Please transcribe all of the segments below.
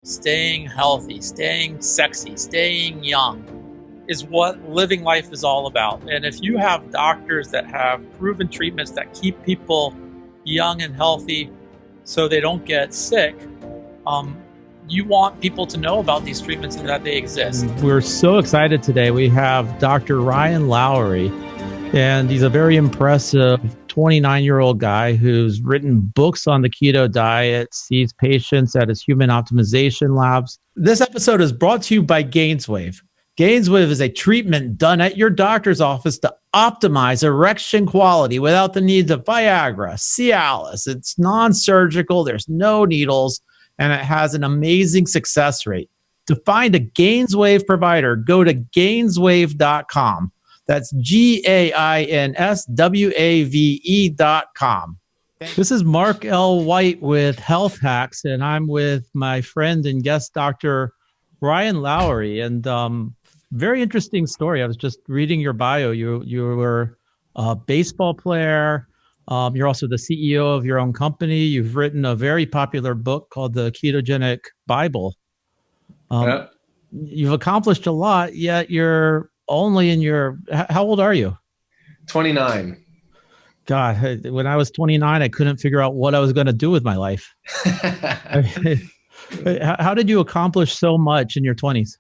Staying healthy, staying sexy, staying young is what living life is all about. And if you have doctors that have proven treatments that keep people young and healthy so they don't get sick, you want people to know about these treatments and that they exist. We're so excited today. We have Dr. Ryan Lowery, and he's a very impressive 29-year-old guy who's written books on the keto diet, sees patients at his human optimization labs. This episode is brought to you by GainsWave. GainsWave is a treatment done at your doctor's office to optimize erection quality without the need of Viagra, Cialis. It's non-surgical, there's no needles, and it has an amazing success rate. To find a GainsWave provider, go to gainswave.com. That's GAINSWAVE.com. This is Mark L. White with Health Hacks, and I'm with my friend and guest, Dr. Ryan Lowery. And very interesting story. I was just reading your bio. You were a baseball player. You're also the CEO of your own company. You've written a very popular book called the Ketogenic Bible. You've accomplished a lot, yet you're only in your, how old are you? 29. God, when I was 29, I couldn't figure out what I was going to do with my life. How did you accomplish so much in your 20s?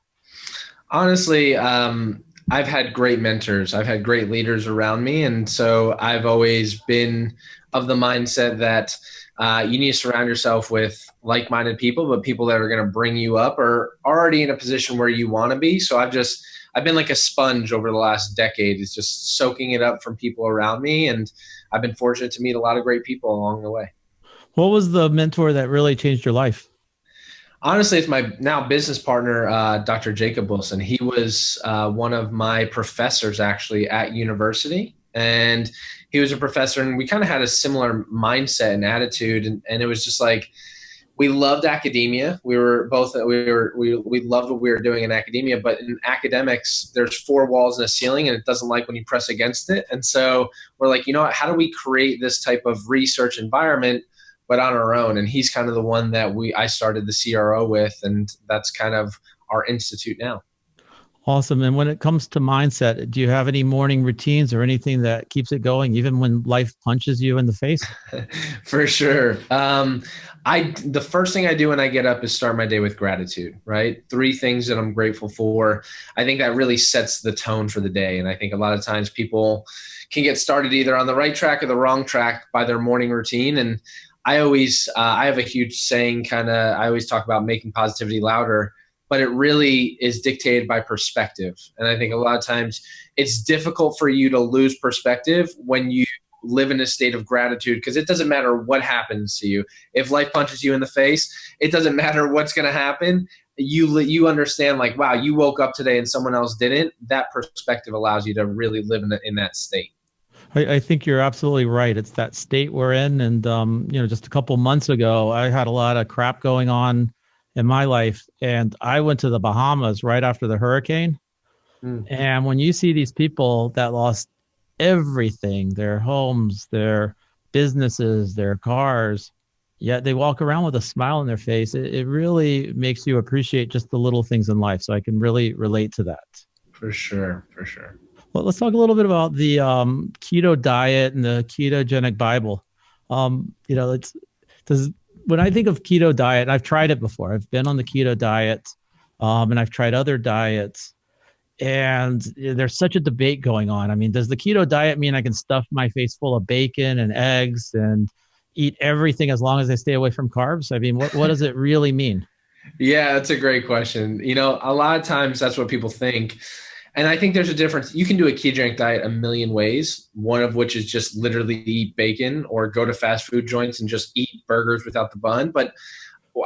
Honestly, I've had great mentors. I've had great leaders around me. And so I've always been of the mindset that you need to surround yourself with like-minded people, but people that are going to bring you up or already in a position where you want to be. So I've been like a sponge over the last decade. It's just soaking it up from people around me. And I've been fortunate to meet a lot of great people along the way. What was the mentor that really changed your life? Honestly, it's my now business partner, Dr. Jacob Wilson. He was one of my professors actually at university. And he was a professor, and we kind of had a similar mindset and attitude. And it was just like, we loved academia. We loved what we were doing in academia, but in academics, there's 4 walls and a ceiling, and it doesn't like when you press against it. And so we're like, you know what, how do we create this type of research environment, but on our own? And he's kind of the one that I started the CRO with, and that's kind of our institute now. Awesome. And when it comes to mindset, do you have any morning routines or anything that keeps it going, even when life punches you in the face? For sure. The first thing I do when I get up is start my day with gratitude, right? 3 things that I'm grateful for. I think that really sets the tone for the day. And I think a lot of times people can get started either on the right track or the wrong track by their morning routine. And I have a huge saying, I always talk about making positivity louder, but it really is dictated by perspective. And I think a lot of times it's difficult for you to lose perspective when you live in a state of gratitude, because it doesn't matter what happens to you. If life punches you in the face, it doesn't matter what's going to happen. You understand, like, wow, you woke up today and someone else didn't. That perspective allows you to really live in that state. I think you're absolutely right. It's that state we're in. And, just a couple months ago, I had a lot of crap going on in my life. And I went to the Bahamas right after the hurricane. And when you see these people that lost everything, their homes, their businesses, their cars, yet they walk around with a smile on their face, it really makes you appreciate just the little things in life. So I can really relate to that. For sure. Well, let's talk a little bit about the keto diet and the Ketogenic Bible. When I think of keto diet, and I've tried it before. I've been on the keto diet, and I've tried other diets, and there's such a debate going on. I mean, does the keto diet mean I can stuff my face full of bacon and eggs and eat everything as long as I stay away from carbs? I mean, what does it really mean? Yeah, that's a great question. A lot of times that's what people think. And I think there's a difference. You can do a ketogenic diet a million ways, one of which is just literally eat bacon or go to fast food joints and just eat burgers without the bun. But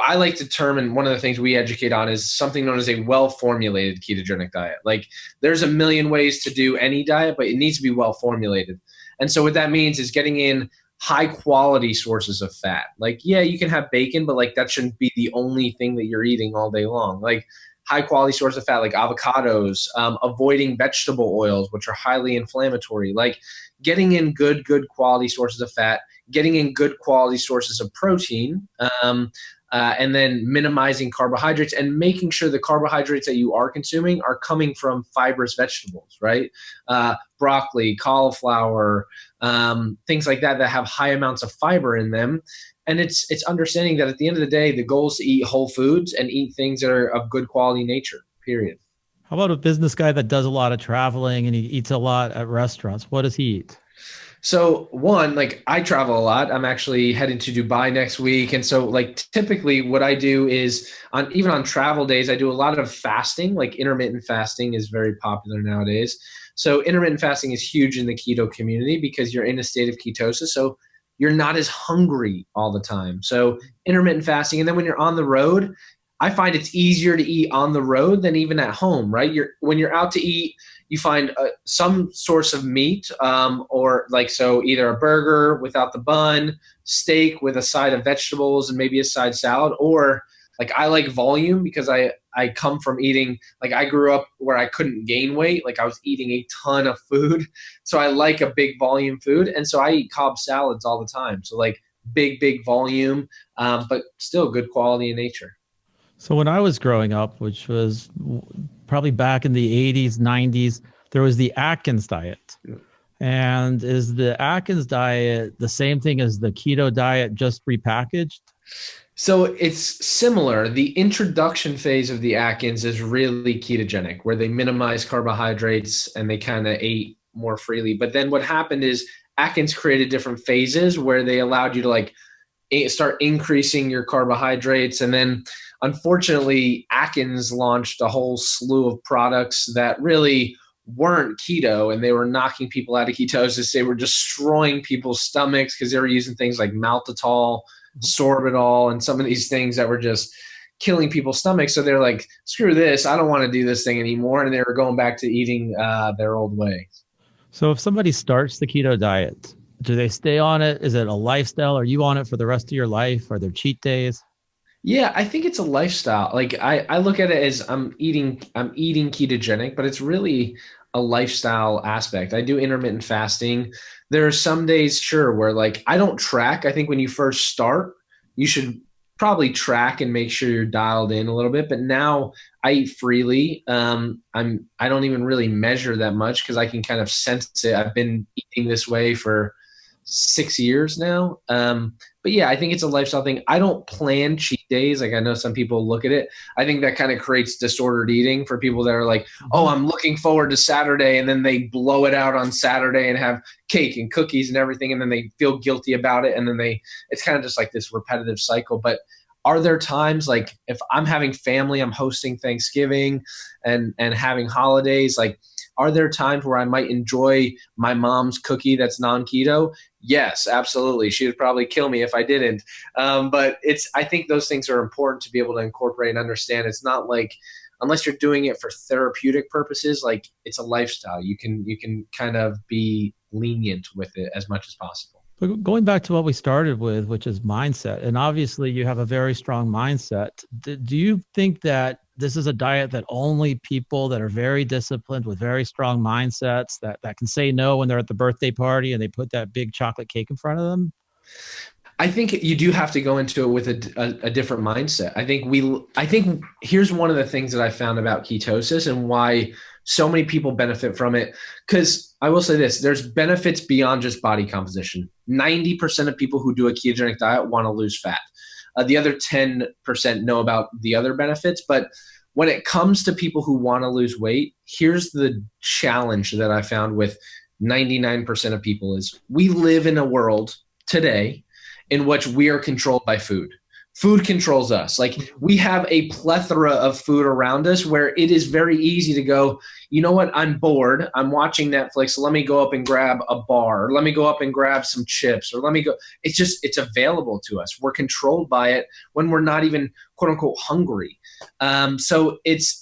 I like to term, and one of the things we educate on is something known as a well-formulated ketogenic diet. Like, there's a million ways to do any diet, but it needs to be well-formulated. And so what that means is getting in high quality sources of fat. Like, yeah, you can have bacon, but like that shouldn't be the only thing that you're eating all day long. Like, high quality source of fat, like avocados, avoiding vegetable oils, which are highly inflammatory, like getting in good quality sources of fat, getting in good quality sources of protein, and then minimizing carbohydrates and making sure the carbohydrates that you are consuming are coming from fibrous vegetables, right? Broccoli, cauliflower, things like that have high amounts of fiber in them. And it's understanding that at the end of the day, the goal is to eat whole foods and eat things that are of good quality nature, period. How about a business guy that does a lot of traveling and he eats a lot at restaurants? What does he eat? So one, like I travel a lot. I'm actually heading to Dubai next week. And so like typically what I do is even on travel days, I do a lot of fasting. Like intermittent fasting is very popular nowadays. So intermittent fasting is huge in the keto community because you're in a state of ketosis. So you're not as hungry all the time. So intermittent fasting. And then when you're on the road, I find it's easier to eat on the road than even at home, right? When you're out to eat, you find some source of meat, or like, so either a burger without the bun, steak with a side of vegetables and maybe a side salad, or like I like volume because I come from eating, like I grew up where I couldn't gain weight. Like I was eating a ton of food. So I like a big volume food. And so I eat Cobb salads all the time. So like big volume, but still good quality in nature. So when I was growing up, which was probably back in the 80s, 90s, there was the Atkins diet. And is the Atkins diet the same thing as the keto diet, just repackaged? So it's similar. The introduction phase of the Atkins is really ketogenic, where they minimize carbohydrates and they kind of ate more freely. But then what happened is Atkins created different phases where they allowed you to like start increasing your carbohydrates. And then unfortunately, Atkins launched a whole slew of products that really weren't keto, and they were knocking people out of ketosis. They were destroying people's stomachs because they were using things like maltitol, sorbitol, and some of these things that were just killing people's stomachs. So they're like, screw this, I don't want to do this thing anymore. And they were going back to eating their old way. So if somebody starts the keto diet, do they stay on it? Is it a lifestyle? Are you on it for the rest of your life? Are there cheat days? Yeah, I think it's a lifestyle. Like I look at it as I'm eating ketogenic, but it's really a lifestyle aspect. I do intermittent fasting. There are some days, sure, where like I don't track. I think when you first start, you should probably track and make sure you're dialed in a little bit. But now I eat freely. I don't even really measure that much because I can kind of sense it. I've been eating this way for 6 years now. But yeah, I think it's a lifestyle thing. I don't plan cheat days. Like I know some people look at it. I think that kind of creates disordered eating for people that are like, oh, I'm looking forward to Saturday. And then they blow it out on Saturday and have cake and cookies and everything. And then they feel guilty about it. And then it's kind of just like this repetitive cycle. But are there times like if I'm having family, I'm hosting Thanksgiving and having holidays, like are there times where I might enjoy my mom's cookie that's non-keto? Yes, absolutely. She would probably kill me if I didn't. But I think those things are important to be able to incorporate and understand. It's not like, unless you're doing it for therapeutic purposes, like it's a lifestyle. You can kind of be lenient with it as much as possible. But going back to what we started with, which is mindset, and obviously you have a very strong mindset. Do you think that this is a diet that only people that are very disciplined with very strong mindsets that can say no when they're at the birthday party and they put that big chocolate cake in front of them? I think you do have to go into it with a different mindset. I think here's one of the things that I found about ketosis and why so many people benefit from it. Because I will say this, there's benefits beyond just body composition. 90% of people who do a ketogenic diet want to lose fat. The other 10% know about the other benefits. But when it comes to people who want to lose weight, here's the challenge that I found with 99% of people is we live in a world today in which we are controlled by food. Food controls us. Like we have a plethora of food around us where it is very easy to go, you know what, I'm bored. I'm watching Netflix. So let me go up and grab a bar. Or let me go up and grab some chips. Or let me go. It's available to us. We're controlled by it when we're not even quote unquote hungry. So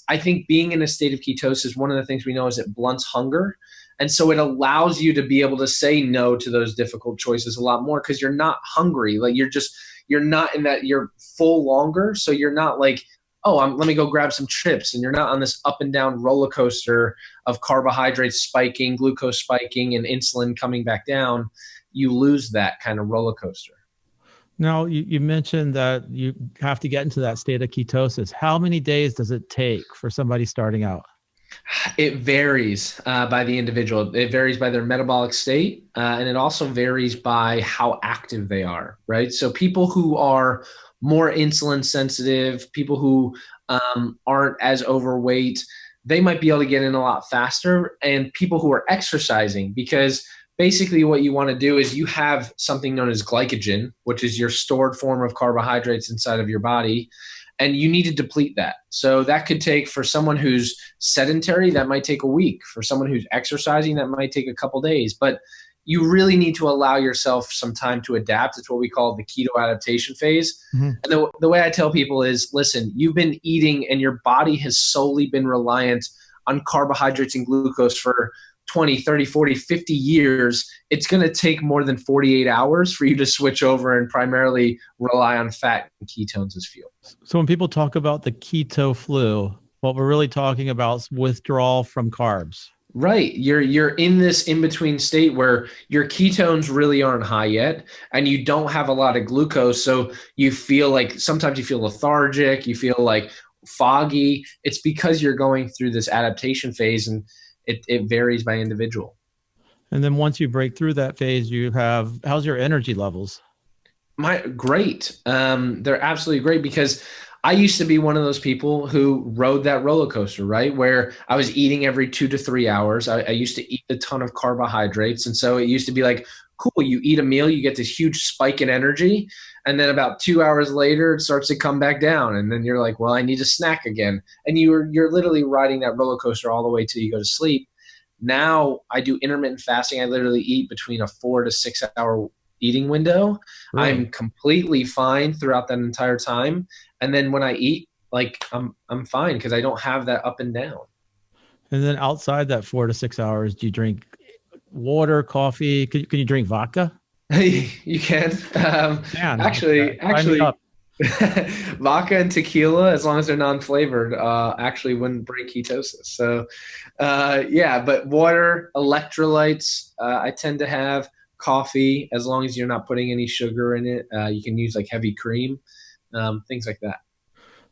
I think being in a state of ketosis, one of the things we know is it blunts hunger. And so it allows you to be able to say no to those difficult choices a lot more because you're not hungry. Like you're not in that, you're full longer. So you're not like, oh, let me go grab some chips. And you're not on this up and down roller coaster of carbohydrates spiking, glucose spiking, and insulin coming back down. You lose that kind of roller coaster. Now, you mentioned that you have to get into that state of ketosis. How many days does it take for somebody starting out? It varies by the individual. It varies by their metabolic state, and it also varies by how active they are, right? So people who are more insulin sensitive, people who aren't as overweight, they might be able to get in a lot faster. And people who are exercising, because basically what you want to do is you have something known as glycogen, which is your stored form of carbohydrates inside of your body, and you need to deplete that. So that could take, for someone who's sedentary, that might take a week. For someone who's exercising, that might take a couple days. But you really need to allow yourself some time to adapt. It's what we call the keto adaptation phase. Mhm. And the way I tell people is, listen, you've been eating and your body has solely been reliant on carbohydrates and glucose for 20, 30, 40, 50 years. It's going to take more than 48 hours for you to switch over and primarily rely on fat and ketones as fuel. So when people talk about the keto flu, what we're really talking about is withdrawal from carbs. Right. You're in this in-between state where your ketones really aren't high yet and you don't have a lot of glucose. So you feel like sometimes you feel lethargic, you feel like foggy. It's because you're going through this adaptation phase, and it varies by individual. And then once you break through that phase, how's your energy levels? Great. They're absolutely great, because I used to be one of those people who rode that roller coaster, right? Where I was eating every 2 to 3 hours. I used to eat a ton of carbohydrates. And so it used to be like, cool, you eat a meal, you get this huge spike in energy. And then about 2 hours later, it starts to come back down. And then you're like, well, I need a snack again. And you're literally riding that roller coaster all the way till you go to sleep. Now I do intermittent fasting. I literally eat between a 4 to 6 hour eating window. Really? I'm completely fine throughout that entire time. And then when I eat, like I'm fine because I don't have that up and down. And then outside that 4 to 6 hours, do you drink water, coffee? Can you drink vodka? You can. Man, Actually, okay. Sign me up. vodka and tequila, as long as they're non-flavored, actually wouldn't break ketosis. So, yeah, but water, electrolytes, I tend to have coffee, as long as you're not putting any sugar in it. You can use like heavy cream, things like that.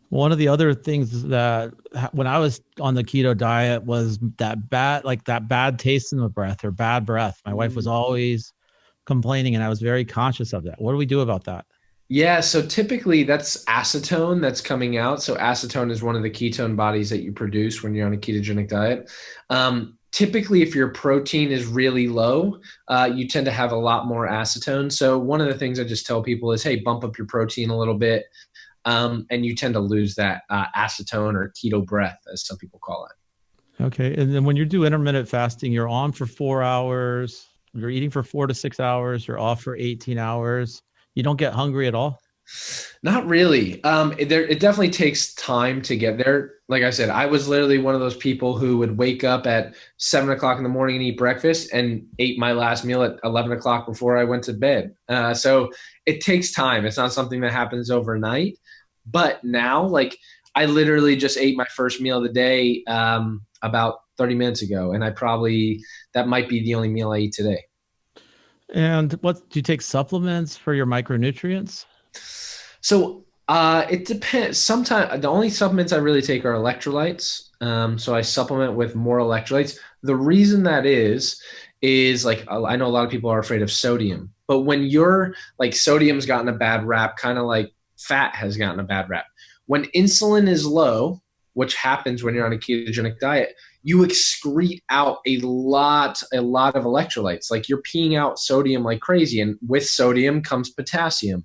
One of the other things that when I was on the keto diet was that bad taste in the breath or bad breath. My wife was always complaining, and I was very conscious of that. What do we do about that? Yeah, so typically that's acetone that's coming out. So acetone is one of the ketone bodies that you produce when you're on a ketogenic diet. Typically, if your protein is really low, you tend to have a lot more acetone. So one of the things I just tell people is, hey, bump up your protein a little bit, and you tend to lose that acetone or keto breath, as some people call it. Okay. And then when you do intermittent fasting, you're on for 4 hours, you're eating for 4 to 6 hours, you're off for 18 hours. You don't get hungry at all? Not really. It definitely takes time to get there. Like I said, I was literally one of those people who would wake up at 7 o'clock in the morning and eat breakfast, and ate my last meal at 11 o'clock before I went to bed. So it takes time. It's not something that happens overnight. But now, like, I literally just ate my first meal of the day about 30 minutes ago, and that might be the only meal I eat today. And what do you take supplements for your micronutrients? So it depends. Sometimes the only supplements I really take are electrolytes. So I supplement with more electrolytes. The reason that is like, I know a lot of people are afraid of sodium, but when you're like, sodium's gotten a bad rap, kind of like fat has gotten a bad rap. When insulin is low, which happens when you're on a ketogenic diet, you excrete out a lot of electrolytes. Like, you're peeing out sodium like crazy, and with sodium comes potassium.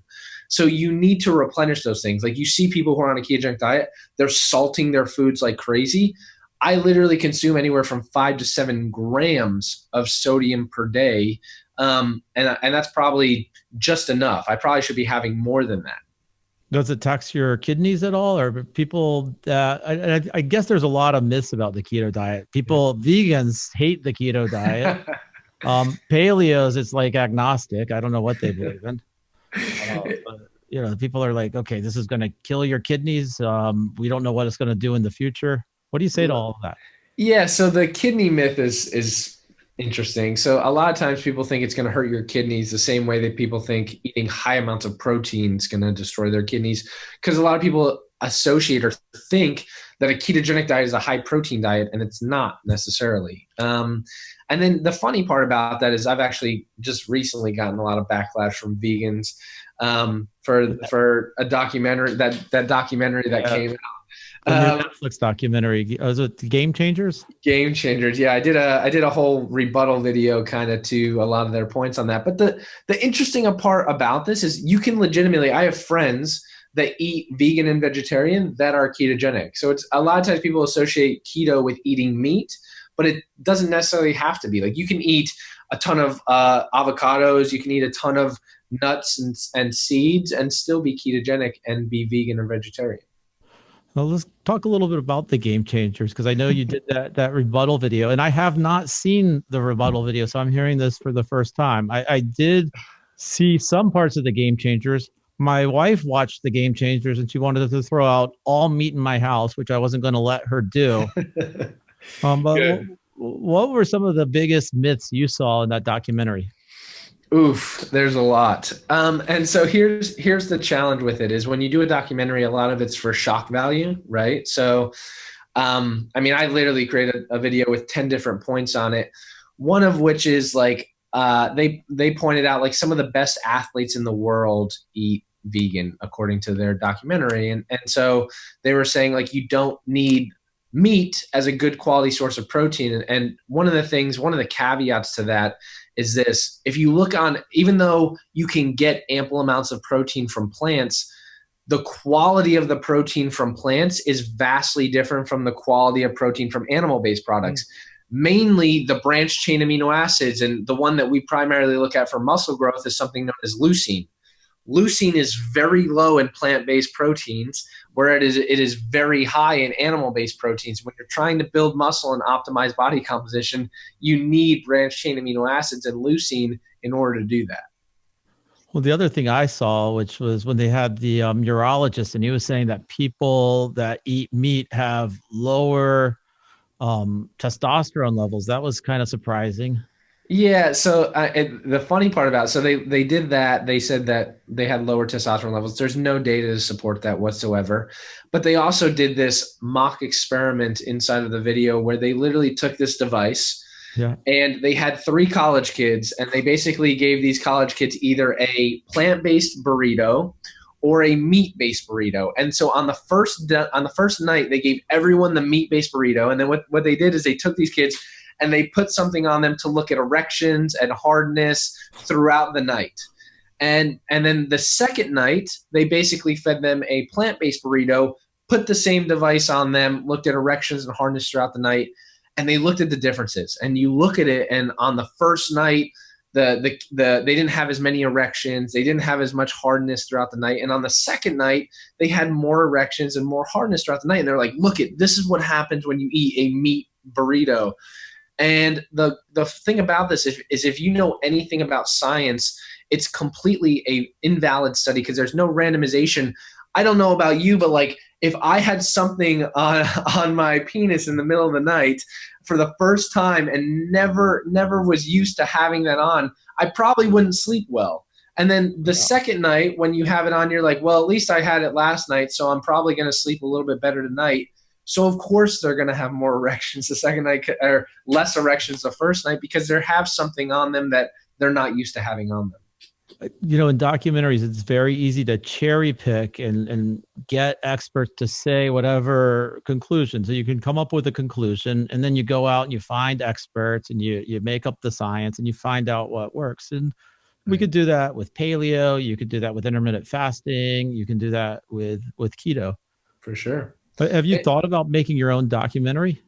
So you need to replenish those things. Like, you see people who are on a ketogenic diet, they're salting their foods like crazy. I literally consume anywhere from 5 to 7 grams of sodium per day. And that's probably just enough. I probably should be having more than that. Does it tax your kidneys at all? Or people, I guess there's a lot of myths about the keto diet. Vegans hate the keto diet. Paleos, it's like agnostic. I don't know what they believe in. But, people are like, okay, this is going to kill your kidneys. We don't know what it's going to do in the future. What do you say to all of that? Yeah, so the kidney myth is Interesting. So a lot of times people think it's going to hurt your kidneys the same way that people think eating high amounts of protein is going to destroy their kidneys. Because a lot of people associate or think that a ketogenic diet is a high protein diet, and it's not necessarily. And then the funny part about that is I've actually just recently gotten a lot of backlash from vegans for a documentary that documentary that came out. The new Netflix documentary. Was it Game Changers? Game Changers. Yeah, I did a whole rebuttal video kind of to a lot of their points on that. But the interesting part about this is you can legitimately, I have friends that eat vegan and vegetarian that are ketogenic. So it's a lot of times people associate keto with eating meat, but it doesn't necessarily have to be. Like you can eat a ton of avocados, you can eat a ton of nuts and seeds and still be ketogenic and be vegan or vegetarian. Well, let's talk a little bit about the Game Changers, because I know you did that rebuttal video, and I have not seen the rebuttal video, so I'm hearing this for the first time. I did see some parts of the Game Changers. My wife watched the Game Changers, and she wanted to throw out all meat in my house, which I wasn't going to let her do. But what were some of the biggest myths you saw in that documentary? Oof, there's a lot. And so here's the challenge with it is when you do a documentary, a lot of it's for shock value, right? So, I mean, I literally created a video with 10 different points on it. One of which is like, they pointed out like some of the best athletes in the world eat vegan according to their documentary. And so they were saying like, you don't need meat as a good quality source of protein. And one of the caveats to that is this: if you look on, even though you can get ample amounts of protein from plants, the quality of the protein from plants is vastly different from the quality of protein from animal-based products. Mainly the branched chain amino acids, and the one that we primarily look at for muscle growth is something known as leucine. Leucine is very low in plant-based proteins, where it is very high in animal-based proteins. When you're trying to build muscle and optimize body composition, you need branched chain amino acids and leucine in order to do that. Well, the other thing I saw, which was when they had the urologist, and he was saying that people that eat meat have lower testosterone levels. That was kind of surprising. Yeah, so the funny part about it, so they did that. They said that they had lower testosterone levels. There's no data to support that whatsoever. But they also did this mock experiment inside of the video where they literally took this device and they had 3 college kids, and they basically gave these college kids either a plant-based burrito or a meat-based burrito. And so on the first night, they gave everyone the meat-based burrito. And then what they did is they took these kids and they put something on them to look at erections and hardness throughout the night. And then the second night, they basically fed them a plant-based burrito, put the same device on them, looked at erections and hardness throughout the night, and they looked at the differences. And you look at it, and on the first night, they didn't have as many erections, they didn't have as much hardness throughout the night. And on the second night, they had more erections and more hardness throughout the night. And they're like, look, this is what happens when you eat a meat burrito. And the thing about this is if you know anything about science, it's completely a invalid study because there's no randomization. I don't know about you, but like if I had something on my penis in the middle of the night for the first time and never was used to having that on, I probably wouldn't sleep well. And then the second night when you have it on, you're like, well, at least I had it last night, so I'm probably going to sleep a little bit better tonight. So of course they're going to have more erections the second night or less erections the first night because they have something on them that they're not used to having on them. You know, in documentaries, it's very easy to cherry pick and get experts to say whatever conclusion. So you can come up with a conclusion, and then you go out and you find experts and you make up the science and you find out what works. And we could do that with paleo. You could do that with intermittent fasting. You can do that with keto. For sure. But have you thought about making your own documentary?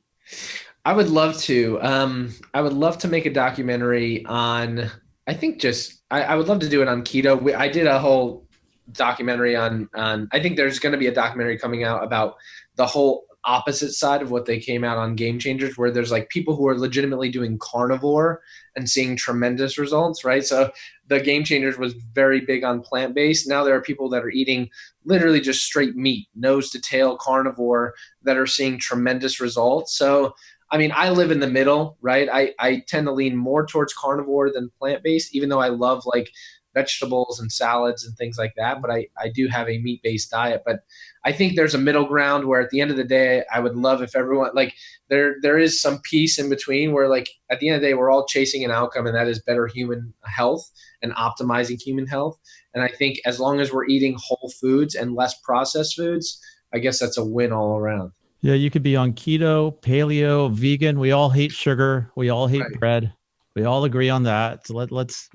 I would love to. I would love to make a documentary on, I think I would love to do it on keto. I did a whole documentary on I think there's going to be a documentary coming out about the whole opposite side of what they came out on Game Changers, where there's like people who are legitimately doing carnivore and seeing tremendous results, right? So the Game Changers was very big on plant-based. Now there are people that are eating literally just straight meat, nose to tail carnivore, that are seeing tremendous results. So I mean, I live in the middle, right? I tend to lean more towards carnivore than plant-based, even though I love like vegetables and salads and things like that. But I do have a meat-based diet. But I think there's a middle ground where at the end of the day, I would love if everyone like there is some peace in between where like at the end of the day, we're all chasing an outcome, and that is better human health and optimizing human health. And I think as long as we're eating whole foods and less processed foods, I guess that's a win all around. Yeah, you could be on keto, paleo, vegan. We all hate sugar. We all hate Right. bread. We all agree on that. So let's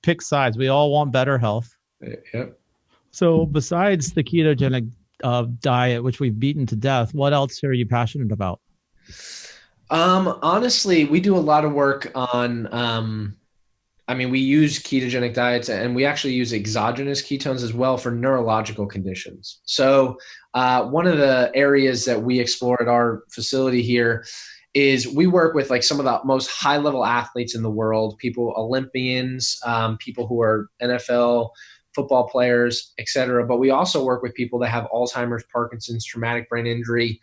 pick sides. We all want better health. Yep. So besides the ketogenic diet, which we've beaten to death, what else are you passionate about? Honestly, we do a lot of work on, I mean, we use ketogenic diets and we actually use exogenous ketones as well for neurological conditions. So, one of the areas that we explore at our facility here is we work with like some of the most high level athletes in the world, people, Olympians, people who are NFL football players, et cetera. But we also work with people that have Alzheimer's, Parkinson's, traumatic brain injury.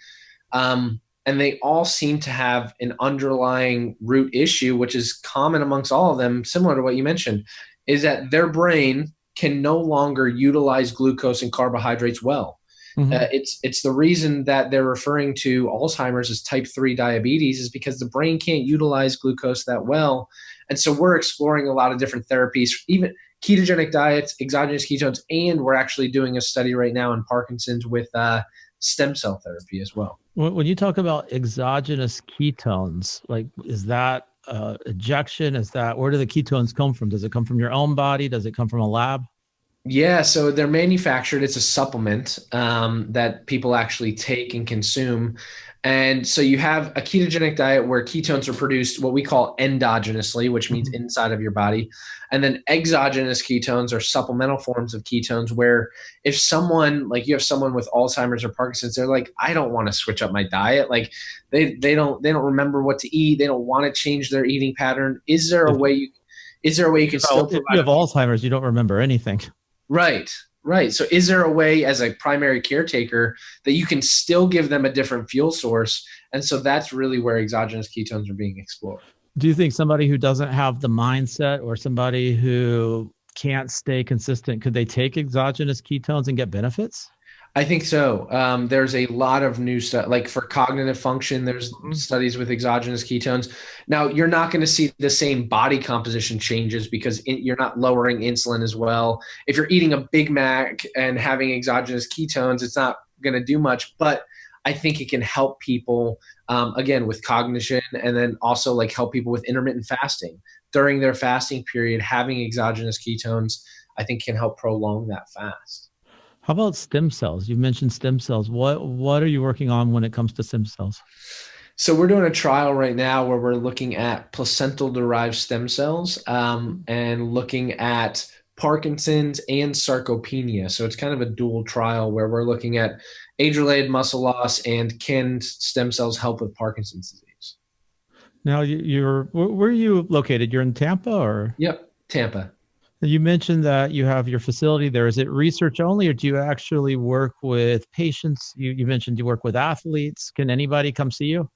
And they all seem to have an underlying root issue, which is common amongst all of them, similar to what you mentioned, is that their brain can no longer utilize glucose and carbohydrates well. Mm-hmm. It's the reason that they're referring to Alzheimer's as type 3 diabetes is because the brain can't utilize glucose that well. And so we're exploring a lot of different therapies, even ketogenic diets, exogenous ketones, and we're actually doing a study right now in Parkinson's with stem cell therapy as well. When you talk about exogenous ketones, like is that ejection? Is that where do the ketones come from? Does it come from your own body? Does it come from a lab? Yeah, so they're manufactured. It's a supplement that people actually take and consume. And so you have a ketogenic diet where ketones are produced what we call endogenously, which means inside of your body. And then exogenous ketones are supplemental forms of ketones where if someone, like you have someone with Alzheimer's or Parkinson's, they're like, I don't want to switch up my diet. Like they don't remember what to eat. They don't want to change their eating pattern. Is there a way you can still provide? If you have Alzheimer's, you don't remember anything. Right, right. So is there a way as a primary caretaker that you can still give them a different fuel source? And so that's really where exogenous ketones are being explored. Do you think somebody who doesn't have the mindset or somebody who can't stay consistent, could they take exogenous ketones and get benefits? I think so. There's a lot of new stuff, like for cognitive function, there's studies with exogenous ketones. Now, you're not going to see the same body composition changes because you're not lowering insulin as well. If you're eating a Big Mac and having exogenous ketones, it's not going to do much, but I think it can help people, again, with cognition, and then also like help people with intermittent fasting. During their fasting period, having exogenous ketones, I think can help prolong that fast. How about stem cells? You mentioned stem cells. What are you working on when it comes to stem cells? So we're doing a trial right now where we're looking at placental-derived stem cells and looking at Parkinson's and sarcopenia. So it's kind of a dual trial where we're looking at age-related muscle loss and can stem cells help with Parkinson's disease. Now, where are you located? You're in Tampa, or? Yep, Tampa. You mentioned that you have your facility there. Is it research only, or do you actually work with patients? You mentioned you work with athletes. Can anybody come see you?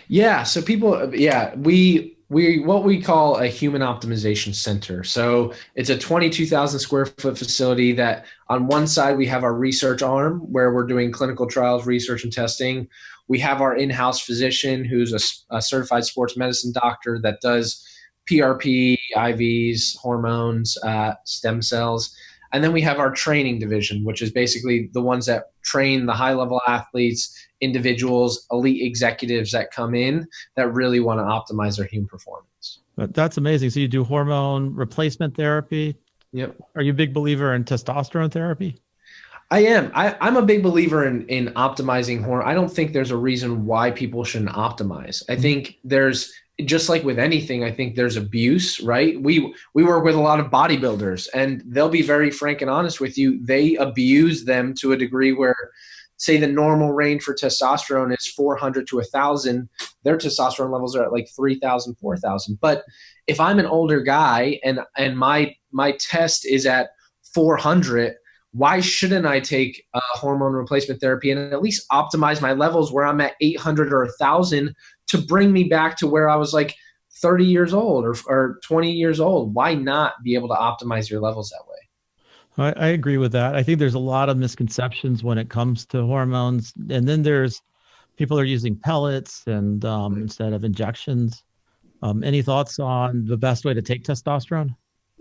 Yeah. So people, we what we call a human optimization center. So it's a 22,000 square foot facility that on one side we have our research arm where we're doing clinical trials, research and testing. We have our in-house physician who's a certified sports medicine doctor that does PRP, IVs, hormones, stem cells. And then we have our training division, which is basically the ones that train the high-level athletes, individuals, elite executives that come in that really want to optimize their human performance. But that's amazing. So you do hormone replacement therapy? Yep. Are you a big believer in testosterone therapy? I am. I'm a big believer in optimizing hormone. I don't think there's a reason why people shouldn't optimize. I think there's, just like with anything, I think there's abuse, right? We work with a lot of bodybuilders and they'll be very frank and honest with you. They abuse them to a degree where, say, the normal range for testosterone is 400 to 1,000. Their testosterone levels are at like 3,000, 4,000. But if I'm an older guy and my test is at 400, why shouldn't I take hormone replacement therapy and at least optimize my levels where I'm at 800 or 1,000 to bring me back to where I was like 30 years old or 20 years old? Why not be able to optimize your levels that way? I agree with that. I think there's a lot of misconceptions when it comes to hormones. And then there's people are using pellets and instead of injections. Any thoughts on the best way to take testosterone?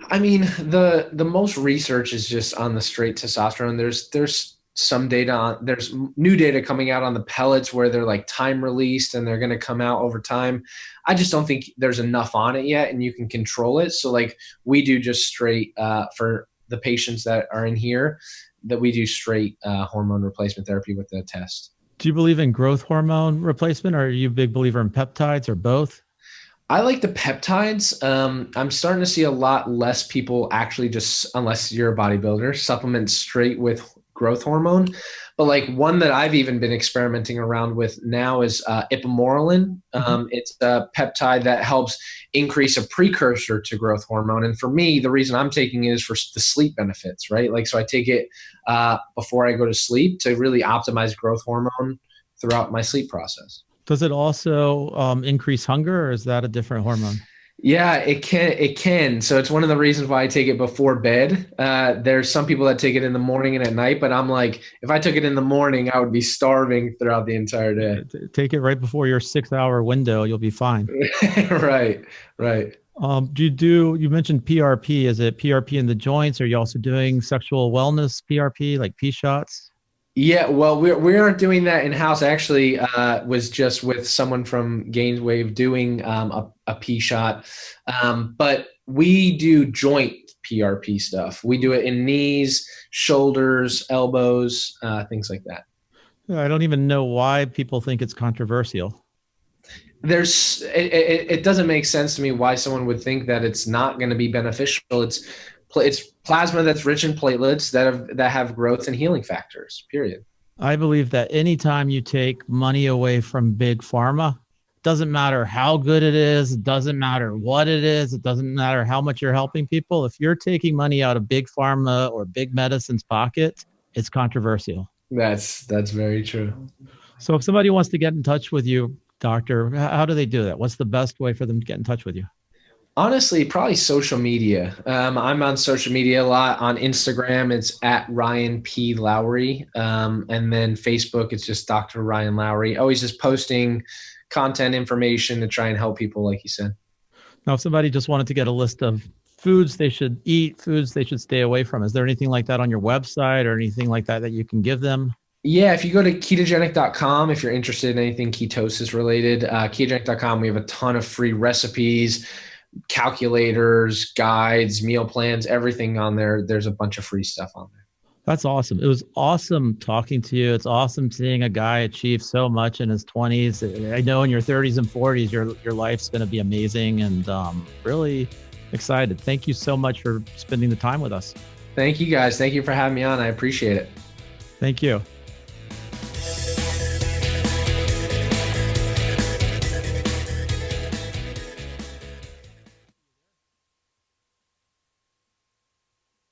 I mean, the most research is just on the straight testosterone. There's some data there's new data coming out on the pellets where they're like time released and they're going to come out over time. I just don't think there's enough on it yet and you can control it. So like we do just straight for the patients that are in here, that we do straight hormone replacement therapy with the test. Do you believe in growth hormone replacement, or are you a big believer in peptides, or both? I like the peptides. I'm starting to see a lot less people actually just, unless you're a bodybuilder, supplement straight with growth hormone. But like one that I've even been experimenting around with now is ipamorelin. It's a peptide that helps increase a precursor to growth hormone. And for me, the reason I'm taking it is for the sleep benefits, right? Like, so I take it before I go to sleep to really optimize growth hormone throughout my sleep process. Does it also increase hunger, or is that a different hormone? Yeah, it can. It can. So it's one of the reasons why I take it before bed. There's some people that take it in the morning and at night, but I'm like, if I took it in the morning, I would be starving throughout the entire day. Take it right before your 6-hour window. You'll be fine. Right. You mentioned PRP. Is it PRP in the joints? Are you also doing sexual wellness PRP, like P shots? Yeah, well, we aren't doing that in-house. I actually was just with someone from Gainswave doing a P shot. But we do joint PRP stuff. We do it in knees, shoulders, elbows, things like that. I don't even know why people think it's controversial. It doesn't make sense to me why someone would think that it's not going to be beneficial. It's plasma that's rich in platelets that have growth and healing factors, period. I believe that anytime you take money away from big pharma, doesn't matter how good it is, it doesn't matter what it is, it doesn't matter how much you're helping people. If you're taking money out of big pharma or big medicine's pocket, it's controversial. That's very true. So if somebody wants to get in touch with you, doctor, how do they do that? What's the best way for them to get in touch with you? Honestly, probably social media. I'm on social media a lot. On Instagram, it's at Ryan P. Lowery. And then Facebook, it's just Dr. Ryan Lowery. Always just posting content information to try and help people, like you said. Now, if somebody just wanted to get a list of foods they should eat, foods they should stay away from, is there anything like that on your website or anything like that you can give them? Yeah, if you go to ketogenic.com, if you're interested in anything ketosis related, ketogenic.com, we have a ton of free recipes, calculators, guides, meal plans, everything on there. There's a bunch of free stuff on there. That's awesome. It was awesome talking to you. It's awesome seeing a guy achieve so much in his 20s. I know in your 30s and 40s, your life's going to be amazing, and really excited. Thank you so much for spending the time with us. Thank you guys. Thank you for having me on. I appreciate it. Thank you.